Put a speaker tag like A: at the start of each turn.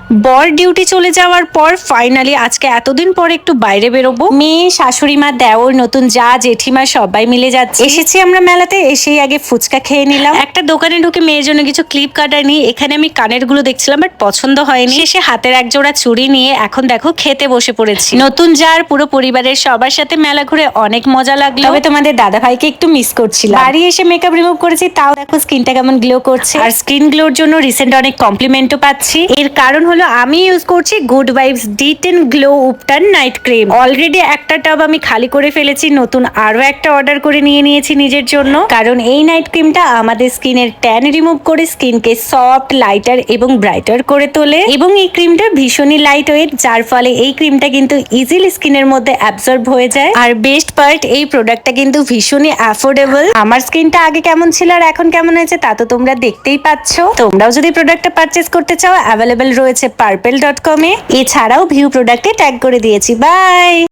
A: বর ডিউটি চলে যাওয়ার পর ফাইনালি আজকে এতদিন পর একটু বাইরে বেরোবো। মেয়ে, শাশুড়ি মা, দেওর, নতুন যা, জেঠিমা সবাই মিলে যাচ্ছে। এসেছি আমরা মেলাতে, এসেই আগে ফুচকা খেয়ে নিলাম। একটা দোকানে ঢুকে মেয়ের জন্য কিছু ক্লিপ কাটাইনি। এখানে আমি কানের গুলো দেখছিলাম, বাট পছন্দ হয়নি। শেষে হাতের এক জোড়া চুড়ি নিয়ে এখন দেখো খেতে বসে পড়েছি। নতুন যার পুরো পরিবারের সবার সাথে মেলা ঘুরে অনেক মজা লাগলো। তবে তোমাদের দাদা ভাইকে একটু মিস করছিলাম। বাড়ি এসে মেকআপ রিমুভ করেছি, তাও দেখো স্কিনটা কেমন গ্লো করছে। আর স্কিন গ্লোর জন্য রিসেন্ট অনেক কমপ্লিমেন্টও পাচ্ছি। এর কারণ হলো আমি ইউজ করছি good vibes D10 glow উপটান night cream. Already একটা টাব আমি খালি করে ফেলেছি, নতুন আরো একটা অর্ডার করে নিয়েছি নিজের জন্য। কারণ এই নাইট ক্রিমটা আমাদের স্কিনের ট্যান রিমুভ করে স্কিনকে সফট, লাইটার এবং ব্রাইটার করে তোলে। এবং এই ক্রিমটা ভীষণই লাইট ওয়েট, যার ফলে এই ক্রিমটা কিন্তু ইজিলি স্কিনের মধ্যে অ্যাবজর্ব হয়ে যায়। আর বেস্ট পার্ট, এই প্রোডাক্টটা কিন্তু ভীষণই অ্যাফোর্ডেবল। আমার স্কিনটা আগে কেমন ছিল আর এখন কেমন হয়েছে তা তো তোমরা দেখতেই পাচ্ছ। তোমরাও যদি প্রোডাক্টটা পারচেস করতে চাও, অ্যাভেলেবেল রয়েছে purple.com এ। এছাড়াও ভিউ প্রোডাক্টে ট্যাগ করে দিয়েছি। বাই।